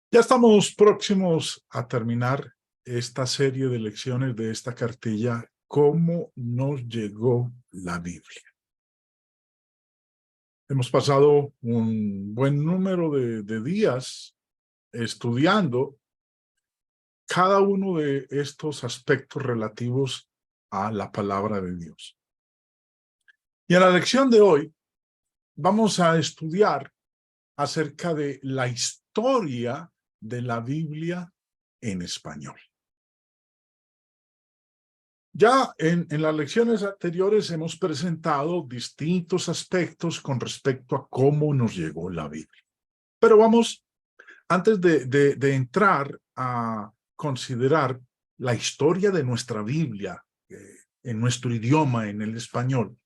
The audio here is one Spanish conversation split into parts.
Ya estamos próximos a terminar esta serie de lecciones de esta cartilla, ¿Cómo nos llegó la Biblia? Hemos pasado un buen número de días estudiando cada uno de estos aspectos relativos a la palabra de Dios. Y en la lección de hoy vamos a estudiar acerca de la historia de la Biblia en español. Ya en las lecciones anteriores hemos presentado distintos aspectos con respecto a cómo nos llegó la Biblia. Pero vamos, antes de entrar a considerar la historia de nuestra Biblia en nuestro idioma, en el español,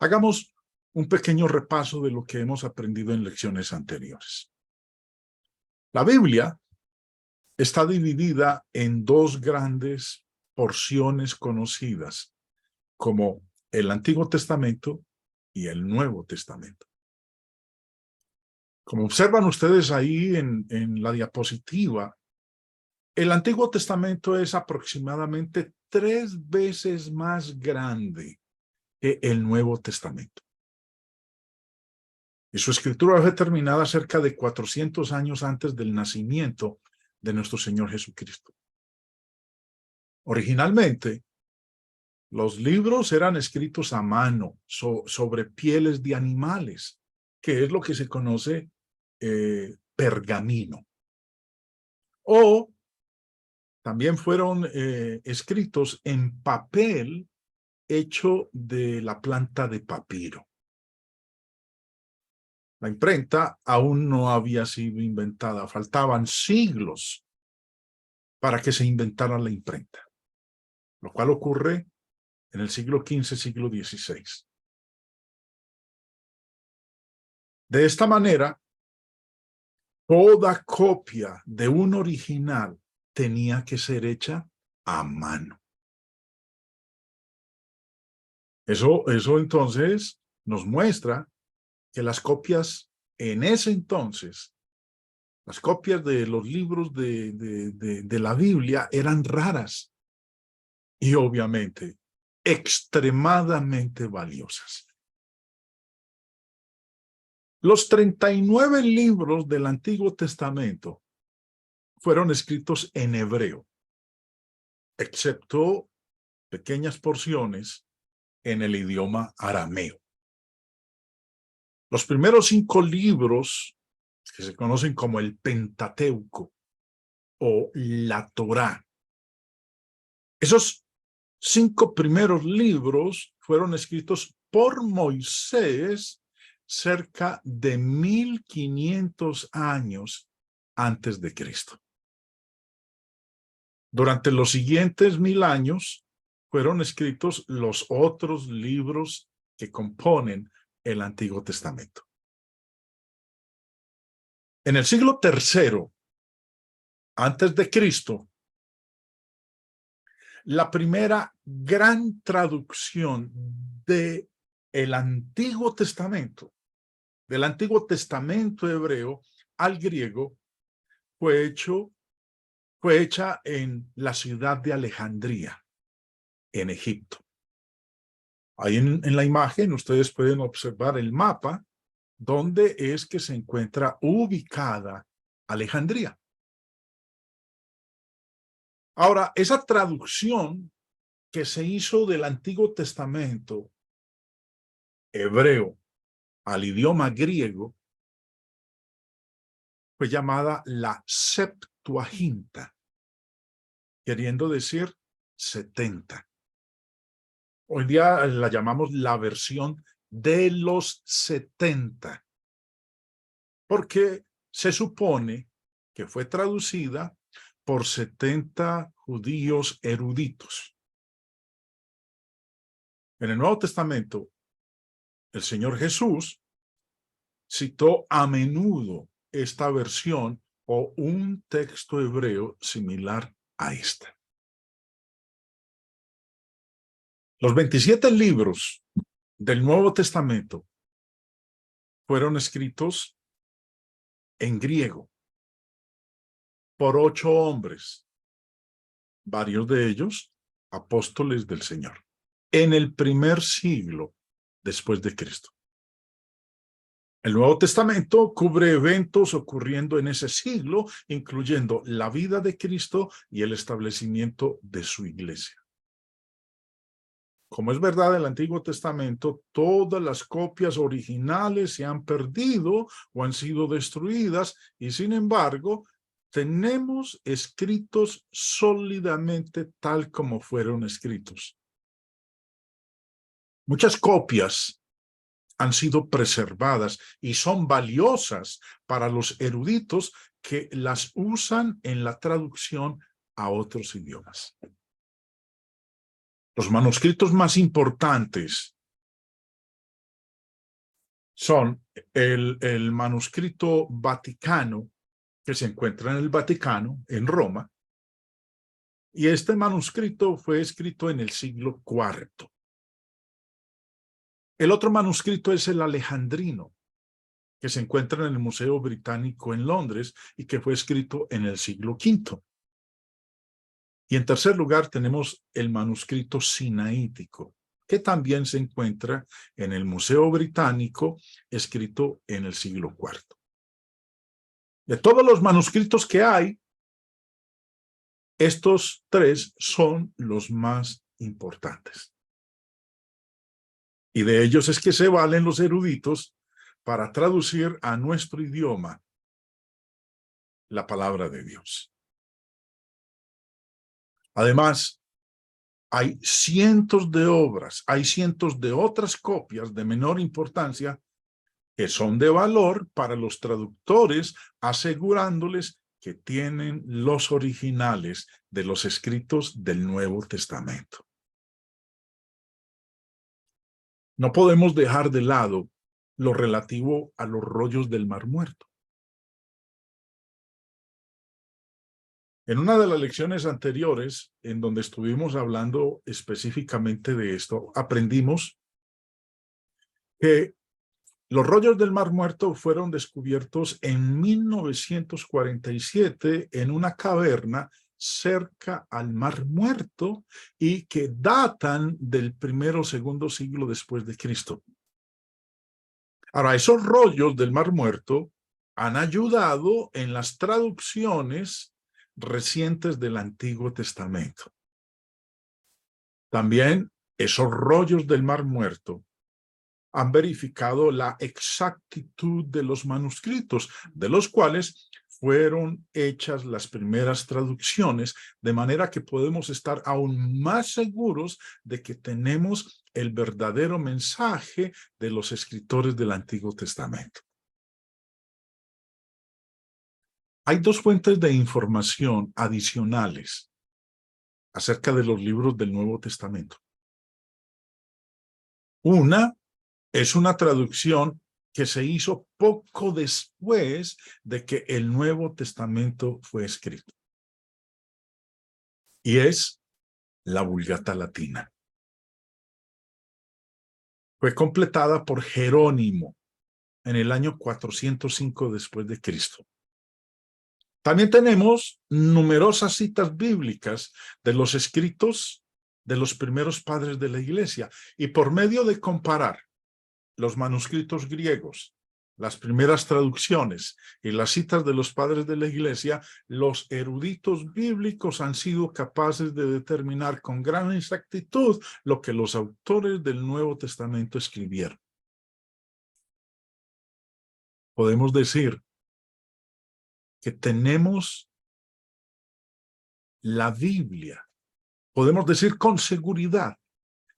hagamos un pequeño repaso de lo que hemos aprendido en lecciones anteriores. La Biblia está dividida en dos grandes porciones conocidas como el Antiguo Testamento y el Nuevo Testamento. Como observan ustedes ahí en la diapositiva, el Antiguo Testamento es aproximadamente 3 veces más grande que el Nuevo Testamento. Y su escritura fue terminada cerca de 400 años antes del nacimiento de nuestro Señor Jesucristo. Originalmente, los libros eran escritos a mano sobre pieles de animales, que es lo que se conoce pergamino. O también fueron escritos en papel hecho de la planta de papiro. La imprenta aún no había sido inventada, faltaban siglos para que se inventara la imprenta, lo cual ocurre en el siglo XV, siglo XVI. De esta manera, toda copia de un original tenía que ser hecha a mano. Eso entonces nos muestra que las copias en ese entonces, las copias de los libros de la Biblia eran raras y obviamente extremadamente valiosas. Los 39 libros del Antiguo Testamento fueron escritos en hebreo, excepto pequeñas porciones en el idioma arameo. Los primeros 5 libros, que se conocen como el Pentateuco o la Torá, esos 5 primeros libros fueron escritos por Moisés cerca de 1500 años antes de Cristo. Durante los siguientes 1000 años fueron escritos los otros libros que componen el Antiguo Testamento. En el siglo III antes de Cristo, la primera gran traducción del Antiguo Testamento, del Antiguo Testamento hebreo al griego, fue hecha en la ciudad de Alejandría, en Egipto. Ahí en la imagen ustedes pueden observar el mapa donde es que se encuentra ubicada Alejandría. Ahora, esa traducción que se hizo del Antiguo Testamento hebreo al idioma griego fue llamada la Septuaginta, queriendo decir 70. Hoy día la llamamos la versión de los 70, porque se supone que fue traducida por 70 judíos eruditos. En el Nuevo Testamento, el Señor Jesús citó a menudo esta versión o un texto hebreo similar a esta. Los 27 libros del Nuevo Testamento fueron escritos en griego, por 8 hombres, varios de ellos apóstoles del Señor, en el primer siglo después de Cristo. El Nuevo Testamento cubre eventos ocurriendo en ese siglo, incluyendo la vida de Cristo y el establecimiento de su iglesia. Como es verdad del Antiguo Testamento, todas las copias originales se han perdido o han sido destruidas y, sin embargo, tenemos escritos sólidamente tal como fueron escritos. Muchas copias han sido preservadas y son valiosas para los eruditos que las usan en la traducción a otros idiomas. Los manuscritos más importantes son el manuscrito vaticano, que se encuentra en el Vaticano, en Roma, y este manuscrito fue escrito en el siglo IV. El otro manuscrito es el alejandrino, que se encuentra en el Museo Británico en Londres y que fue escrito en el siglo V. Y en tercer lugar tenemos el manuscrito sinaítico, que también se encuentra en el Museo Británico, escrito en el siglo IV. De todos los manuscritos que hay, estos 3 son los más importantes. Y de ellos es que se valen los eruditos para traducir a nuestro idioma la palabra de Dios. Además, hay cientos de obras, hay cientos de otras copias de menor importancia que son de valor para los traductores, asegurándoles que tienen los originales de los escritos del Nuevo Testamento. No podemos dejar de lado lo relativo a los rollos del Mar Muerto. En una de las lecciones anteriores, en donde estuvimos hablando específicamente de esto, aprendimos que los rollos del Mar Muerto fueron descubiertos en 1947 en una caverna cerca al Mar Muerto y que datan del primero o segundo siglo después de Cristo. Ahora, esos rollos del Mar Muerto han ayudado en las traducciones recientes del Antiguo Testamento. También esos rollos del Mar Muerto han verificado la exactitud de los manuscritos, de los cuales fueron hechas las primeras traducciones, de manera que podemos estar aún más seguros de que tenemos el verdadero mensaje de los escritores del Antiguo Testamento. Hay 2 fuentes de información adicionales acerca de los libros del Nuevo Testamento. Una es una traducción que se hizo poco después de que el Nuevo Testamento fue escrito. Y es la Vulgata Latina. Fue completada por Jerónimo en el año 405 después de Cristo. También tenemos numerosas citas bíblicas de los escritos de los primeros padres de la Iglesia, y por medio de comparar los manuscritos griegos, las primeras traducciones y las citas de los padres de la Iglesia, los eruditos bíblicos han sido capaces de determinar con gran exactitud lo que los autores del Nuevo Testamento escribieron. Podemos decir que tenemos la Biblia. Podemos decir con seguridad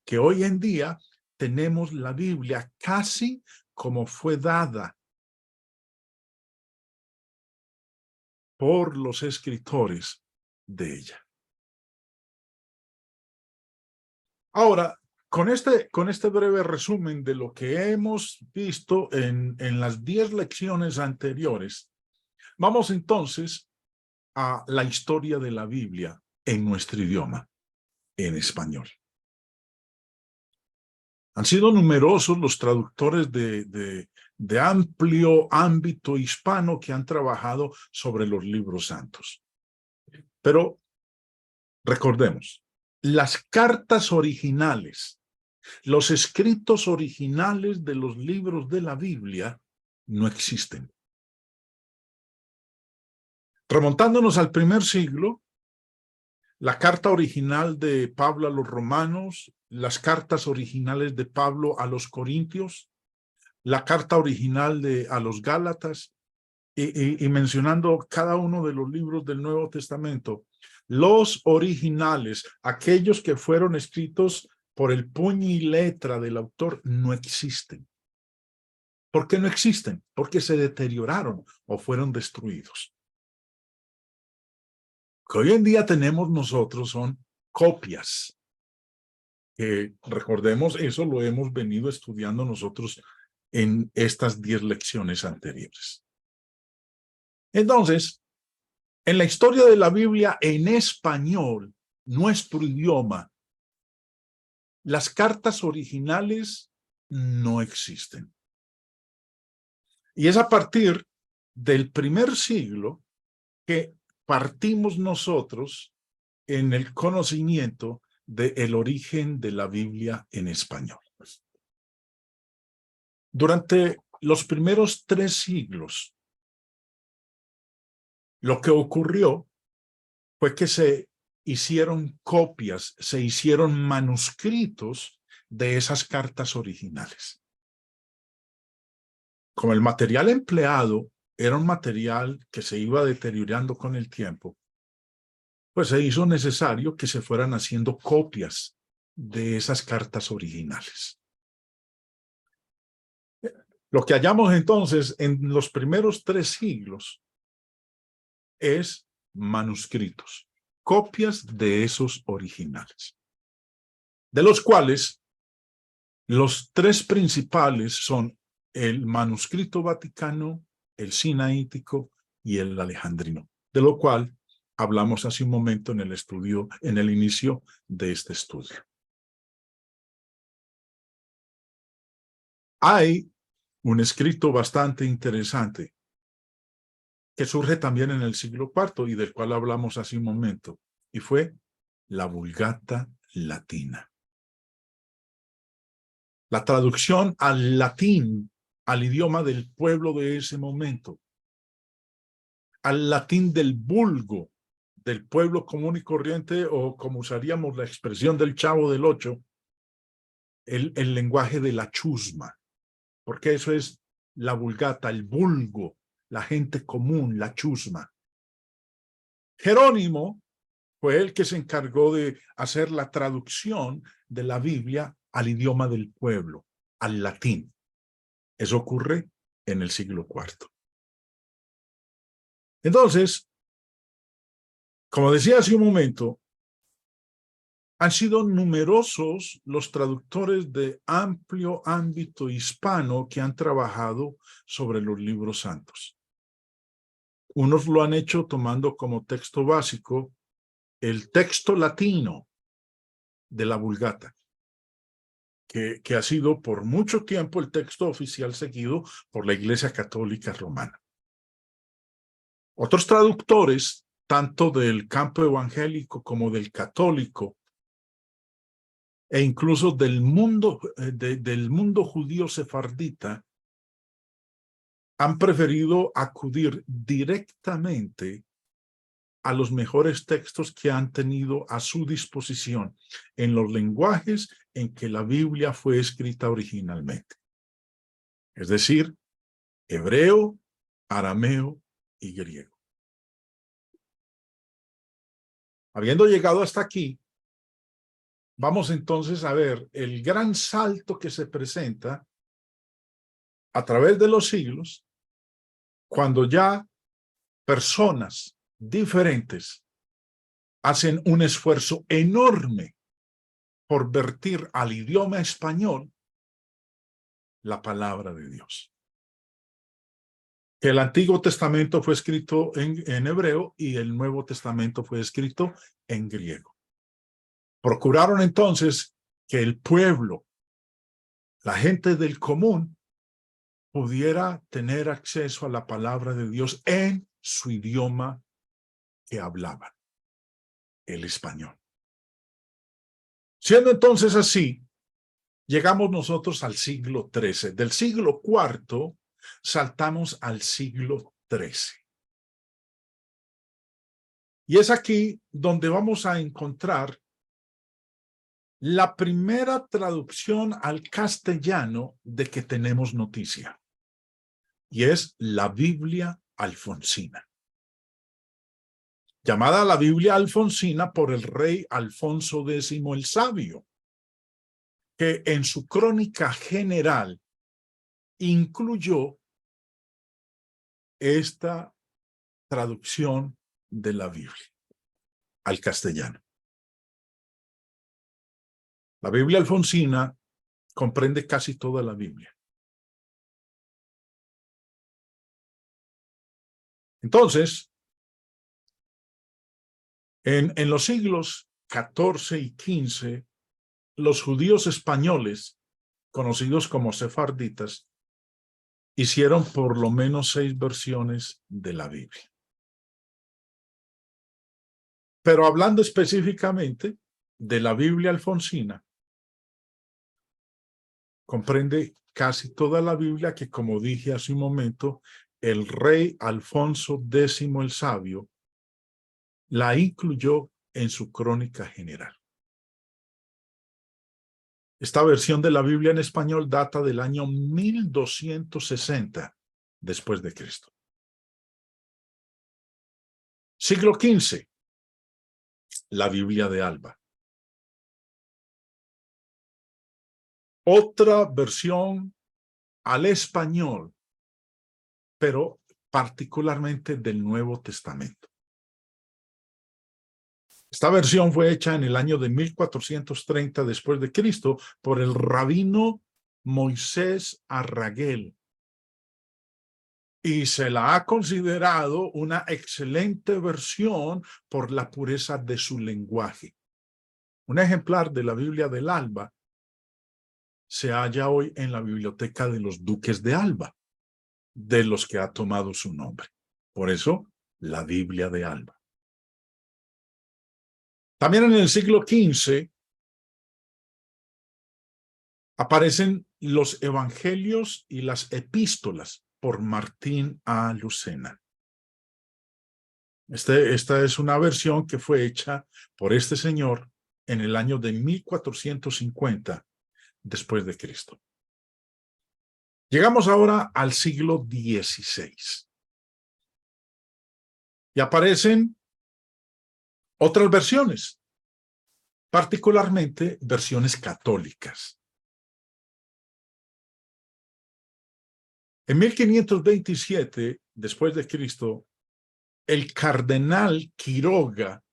que hoy en día tenemos la Biblia casi como fue dada por los escritores de ella. Ahora, con este breve resumen de lo que hemos visto en las 10 lecciones anteriores, vamos entonces a la historia de la Biblia en nuestro idioma, en español. Han sido numerosos los traductores de amplio ámbito hispano que han trabajado sobre los libros santos. Pero recordemos, las cartas originales, los escritos originales de los libros de la Biblia no existen. Remontándonos al primer siglo, la carta original de Pablo a los romanos, las cartas originales de Pablo a los corintios, la carta original a los gálatas, y mencionando cada uno de los libros del Nuevo Testamento, los originales, aquellos que fueron escritos por el puño y letra del autor, no existen. ¿Por qué no existen? Porque se deterioraron o fueron destruidos. Lo que hoy en día tenemos nosotros son copias. Recordemos, eso lo hemos venido estudiando nosotros en estas 10 lecciones anteriores. Entonces, en la historia de la Biblia en español, nuestro idioma, las cartas originales no existen. Y es a partir del primer siglo que partimos nosotros en el conocimiento del origen de la Biblia en español. Durante los primeros 3 siglos, lo que ocurrió fue que se hicieron copias, se hicieron manuscritos de esas cartas originales. Como el material empleado era un material que se iba deteriorando con el tiempo, pues se hizo necesario que se fueran haciendo copias de esas cartas originales. Lo que hallamos entonces en los primeros 3 siglos es manuscritos, copias de esos originales, de los cuales los 3 principales son el manuscrito vaticano, el sinaítico y el alejandrino, de lo cual hablamos hace un momento en el estudio, en el inicio de este estudio. Hay un escrito bastante interesante que surge también en el siglo IV y del cual hablamos hace un momento, y fue la Vulgata latina. La traducción al latín, al idioma del pueblo de ese momento, al latín del vulgo, del pueblo común y corriente, o como usaríamos la expresión del Chavo del Ocho, el lenguaje de la chusma, porque eso es la vulgata, el vulgo, la gente común, la chusma. Jerónimo fue el que se encargó de hacer la traducción de la Biblia al idioma del pueblo, al latín. Eso ocurre en el siglo IV. Entonces, como decía hace un momento, han sido numerosos los traductores de amplio ámbito hispano que han trabajado sobre los libros santos. Unos lo han hecho tomando como texto básico el texto latino de la Vulgata, que ha sido por mucho tiempo el texto oficial seguido por la Iglesia Católica Romana. Otros traductores, tanto del campo evangélico como del católico, e incluso del mundo judío sefardita, han preferido acudir directamente a los mejores textos que han tenido a su disposición en los lenguajes en que la Biblia fue escrita originalmente. Es decir, hebreo, arameo y griego. Habiendo llegado hasta aquí, vamos entonces a ver el gran salto que se presenta a través de los siglos, cuando ya personas diferentes hacen un esfuerzo enorme por vertir al idioma español la palabra de Dios. Que el Antiguo Testamento fue escrito en hebreo y el Nuevo Testamento fue escrito en griego. Procuraron entonces que el pueblo, la gente del común, pudiera tener acceso a la palabra de Dios en su idioma que hablaban. el español. Siendo entonces así, llegamos nosotros al siglo XIII. Del siglo IV saltamos al siglo XIII. Y es aquí donde vamos a encontrar la primera traducción al castellano de que tenemos noticia. Y es la Biblia alfonsina. Llamada la Biblia alfonsina por el rey Alfonso X el Sabio, que en su crónica general incluyó esta traducción de la Biblia al castellano. La Biblia alfonsina comprende casi toda la Biblia. Entonces, en los siglos XIV y XV, los judíos españoles, conocidos como sefarditas, hicieron por lo menos 6 versiones de la Biblia. Pero hablando específicamente de la Biblia alfonsina, comprende casi toda la Biblia que, como dije hace un momento, el rey Alfonso X el Sabio la incluyó en su crónica general. Esta versión de la Biblia en español data del año 1260 después de Cristo. Siglo XV, la Biblia de Alba. Otra versión al español, pero particularmente del Nuevo Testamento. Esta versión fue hecha en el año de 1430 después de Cristo por el rabino Moisés Arragel, y se la ha considerado una excelente versión por la pureza de su lenguaje. Un ejemplar de la Biblia del Alba se halla hoy en la biblioteca de los duques de Alba, de los que ha tomado su nombre. Por eso, la Biblia de Alba. También en el siglo XV aparecen los evangelios y las epístolas por Martín A. Lucena. Esta es una versión que fue hecha por este señor en el año de 1450 después de Cristo. Llegamos ahora al siglo XVI. Y aparecen otras versiones, particularmente versiones católicas. En 1527, después de Cristo, el cardenal Quiroga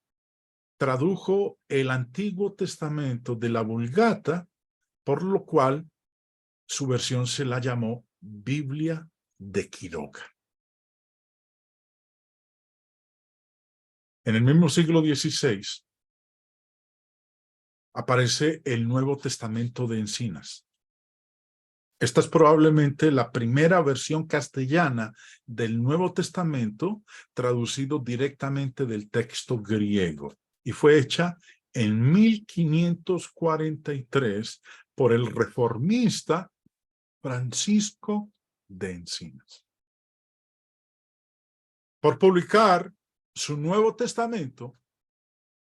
tradujo el Antiguo Testamento de la Vulgata, por lo cual su versión se la llamó Biblia de Quiroga. En el mismo siglo XVI aparece el Nuevo Testamento de Encinas. Esta es probablemente la primera versión castellana del Nuevo Testamento traducido directamente del texto griego, y fue hecha en 1543 por el reformista Francisco de Encinas. Por publicar su Nuevo Testamento,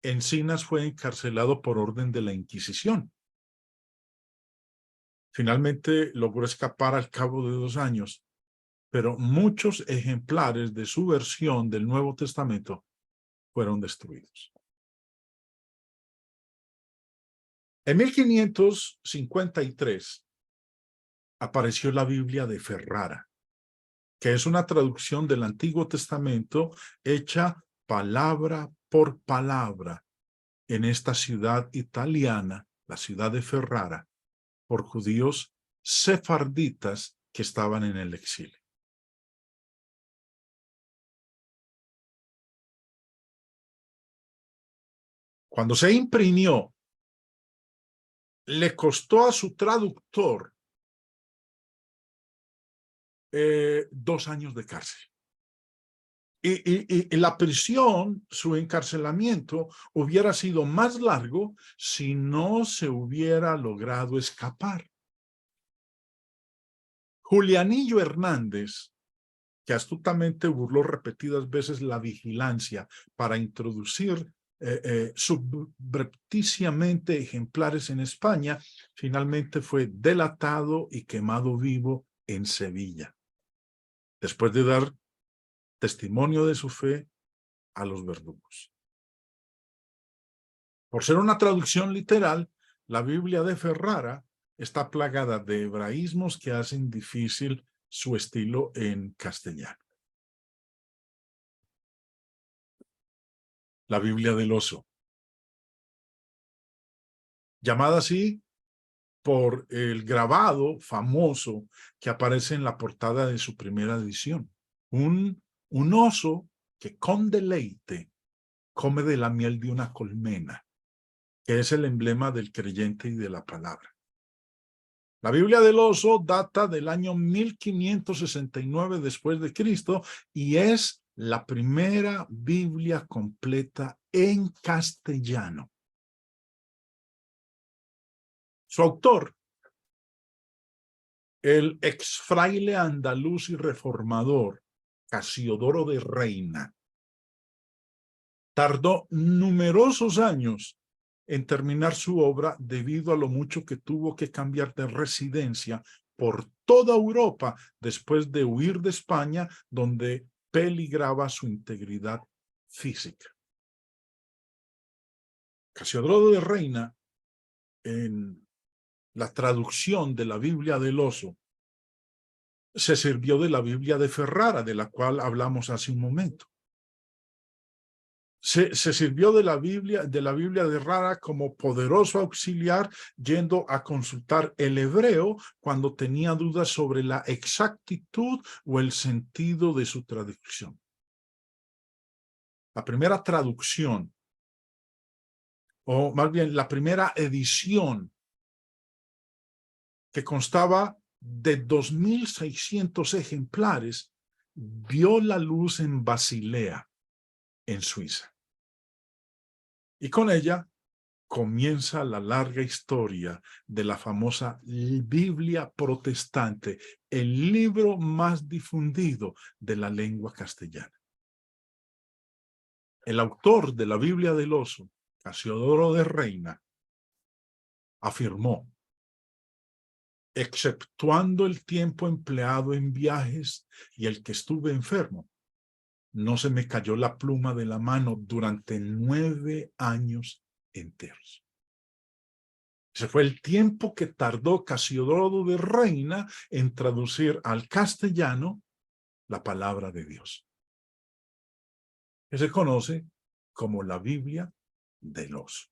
Encinas fue encarcelado por orden de la Inquisición. Finalmente logró escapar al cabo de 2 años, pero muchos ejemplares de su versión del Nuevo Testamento fueron destruidos. En 1553 apareció la Biblia de Ferrara, que es una traducción del Antiguo Testamento hecha palabra por palabra en esta ciudad italiana, la ciudad de Ferrara, por judíos sefarditas que estaban en el exilio. Cuando se imprimió, le costó a su traductor 2 años de cárcel. Y la prisión, su encarcelamiento, hubiera sido más largo si no se hubiera logrado escapar. Julianillo Hernández, que astutamente burló repetidas veces la vigilancia para introducir subrepticiamente ejemplares en España, finalmente fue delatado y quemado vivo en Sevilla, después de dar testimonio de su fe a los verdugos. Por ser una traducción literal, la Biblia de Ferrara está plagada de hebraísmos que hacen difícil su estilo en castellano. La Biblia del oso, llamada así por el grabado famoso que aparece en la portada de su primera edición. Un oso que con deleite come de la miel de una colmena, que es el emblema del creyente y de la palabra. La Biblia del oso data del año 1569 después de Cristo y es la primera Biblia completa en castellano. Su autor, el ex fraile andaluz y reformador Casiodoro de Reina, tardó numerosos años en terminar su obra debido a lo mucho que tuvo que cambiar de residencia por toda Europa después de huir de España, donde peligraba su integridad física. Casiodoro de Reina, en la traducción de la Biblia del oso, se sirvió de la Biblia de Ferrara, de la cual hablamos hace un momento. Se sirvió de la Biblia de Ferrara como poderoso auxiliar, yendo a consultar el hebreo cuando tenía dudas sobre la exactitud o el sentido de su traducción. La primera traducción, o más bien la primera edición, que constaba de 2.600 ejemplares, vio la luz en Basilea, en Suiza. Y con ella comienza la larga historia de la famosa Biblia protestante, el libro más difundido de la lengua castellana. El autor de la Biblia del oso, Casiodoro de Reina, afirmó: exceptuando el tiempo empleado en viajes y el que estuve enfermo, no se me cayó la pluma de la mano durante 9 años enteros. Ese fue el tiempo que tardó Casiodoro de Reina en traducir al castellano la palabra de Dios, que se conoce como la Biblia del oso.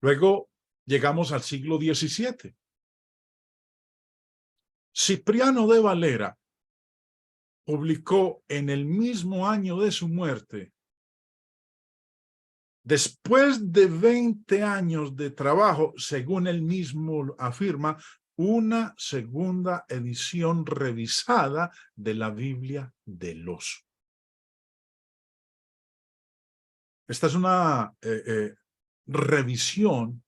Luego llegamos al siglo XVII. Cipriano de Valera publicó en el mismo año de su muerte, después de 20 años de trabajo, según él mismo afirma, una segunda edición revisada de la Biblia del oso. Esta es una revisión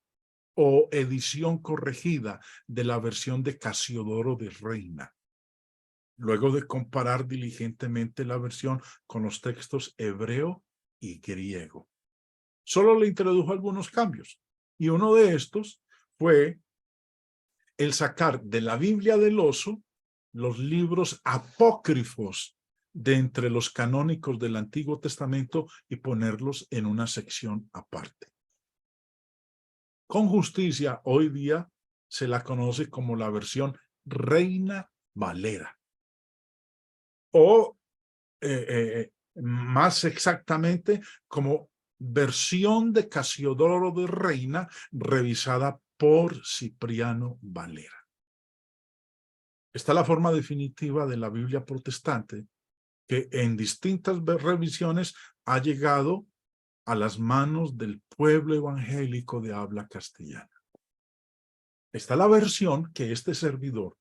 o edición corregida de la versión de Casiodoro de Reina, luego de comparar diligentemente la versión con los textos hebreo y griego. Solo le introdujo algunos cambios, y uno de estos fue el sacar de la Biblia del oso los libros apócrifos de entre los canónicos del Antiguo Testamento y ponerlos en una sección aparte. Con justicia, hoy día se la conoce como la versión Reina Valera, o más exactamente como versión de Casiodoro de Reina revisada por Cipriano Valera. Esta es la forma definitiva de la Biblia protestante, que en distintas revisiones ha llegado a las manos del pueblo evangélico de habla castellana. Está la versión que este servidor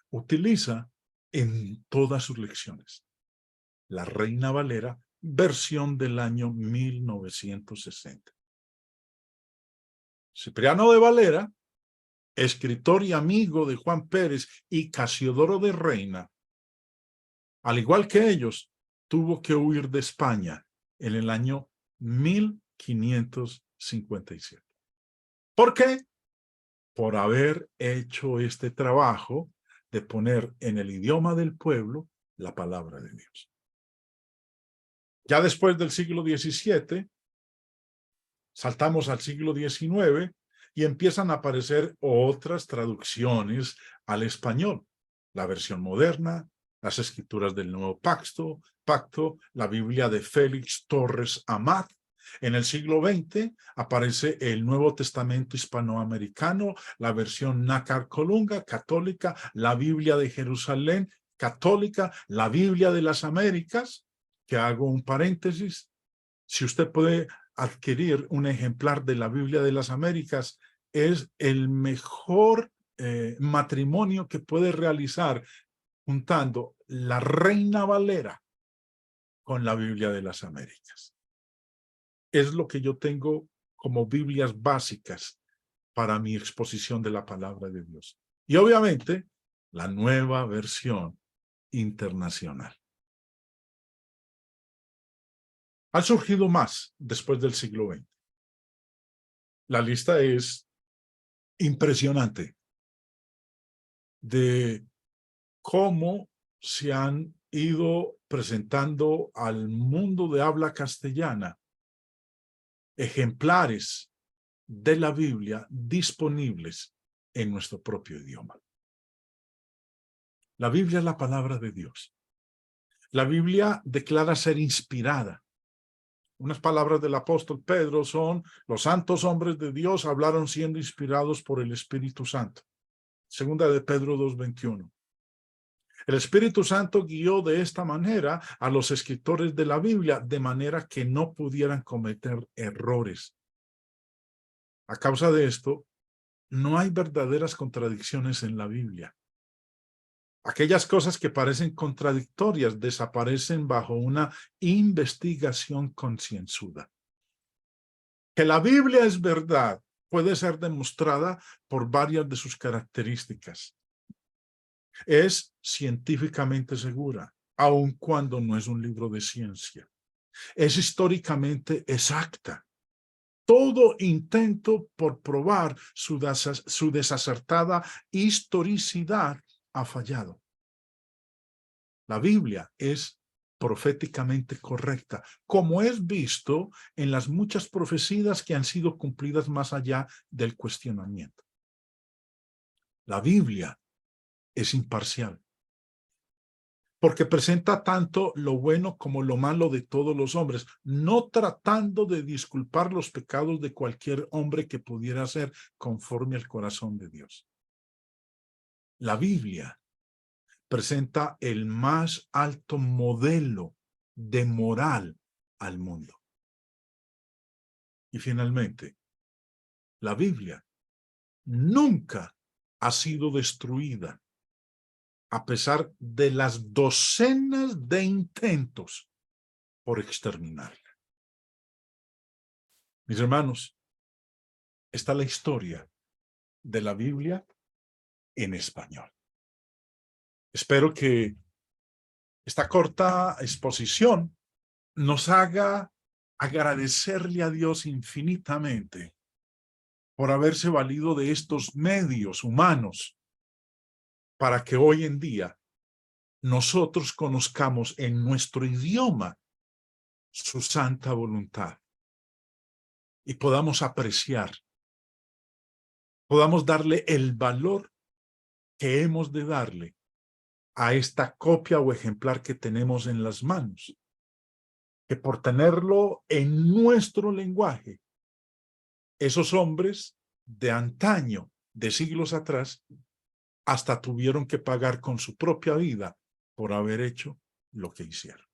utiliza en todas sus lecciones. La Reina Valera, versión del año 1960. Cipriano de Valera, escritor y amigo de Juan Pérez y Casiodoro de Reina, al igual que ellos, tuvo que huir de España en el año 1557. ¿Por qué? Por haber hecho este trabajo de poner en el idioma del pueblo la palabra de Dios. Ya después del siglo XVII, saltamos al siglo XIX y empiezan a aparecer otras traducciones al español. La versión moderna, las escrituras del Nuevo Pacto, la Biblia de Félix Torres Amat. En el siglo XX aparece el Nuevo Testamento hispanoamericano, la versión Nácar Colunga, católica, la Biblia de Jerusalén, católica, la Biblia de las Américas, que hago un paréntesis. Si usted puede adquirir un ejemplar de la Biblia de las Américas, es el mejor matrimonio que puede realizar juntando la Reina Valera con la Biblia de las Américas. Es lo que yo tengo como Biblias básicas para mi exposición de la palabra de Dios. Y obviamente, la nueva versión internacional. Han surgido más después del siglo XX. La lista es impresionante de cómo se han ido presentando al mundo de habla castellana ejemplares de la Biblia disponibles en nuestro propio idioma. La Biblia es la palabra de Dios. La Biblia declara ser inspirada. Unas palabras del apóstol Pedro son: los santos hombres de Dios hablaron siendo inspirados por el Espíritu Santo. Segunda de Pedro 2:21. El Espíritu Santo guió de esta manera a los escritores de la Biblia, de manera que no pudieran cometer errores. A causa de esto, no hay verdaderas contradicciones en la Biblia. Aquellas cosas que parecen contradictorias desaparecen bajo una investigación concienzuda. Que la Biblia es verdad puede ser demostrada por varias de sus características. Es científicamente segura, aun cuando no es un libro de ciencia. Es históricamente exacta. Todo intento por probar su desacertada historicidad ha fallado. La Biblia es proféticamente correcta, como es visto en las muchas profecías que han sido cumplidas más allá del cuestionamiento. La Biblia es imparcial, porque presenta tanto lo bueno como lo malo de todos los hombres, no tratando de disculpar los pecados de cualquier hombre que pudiera ser conforme al corazón de Dios. La Biblia presenta el más alto modelo de moral al mundo. Y finalmente, la Biblia nunca ha sido destruida, a pesar de las docenas de intentos por exterminarla. Mis hermanos, está la historia de la Biblia en español. Espero que esta corta exposición nos haga agradecerle a Dios infinitamente por haberse valido de estos medios humanos para que hoy en día nosotros conozcamos en nuestro idioma su santa voluntad y podamos apreciar, podamos darle el valor que hemos de darle a esta copia o ejemplar que tenemos en las manos, que por tenerlo en nuestro lenguaje, esos hombres de antaño, de siglos atrás, hasta tuvieron que pagar con su propia vida por haber hecho lo que hicieron.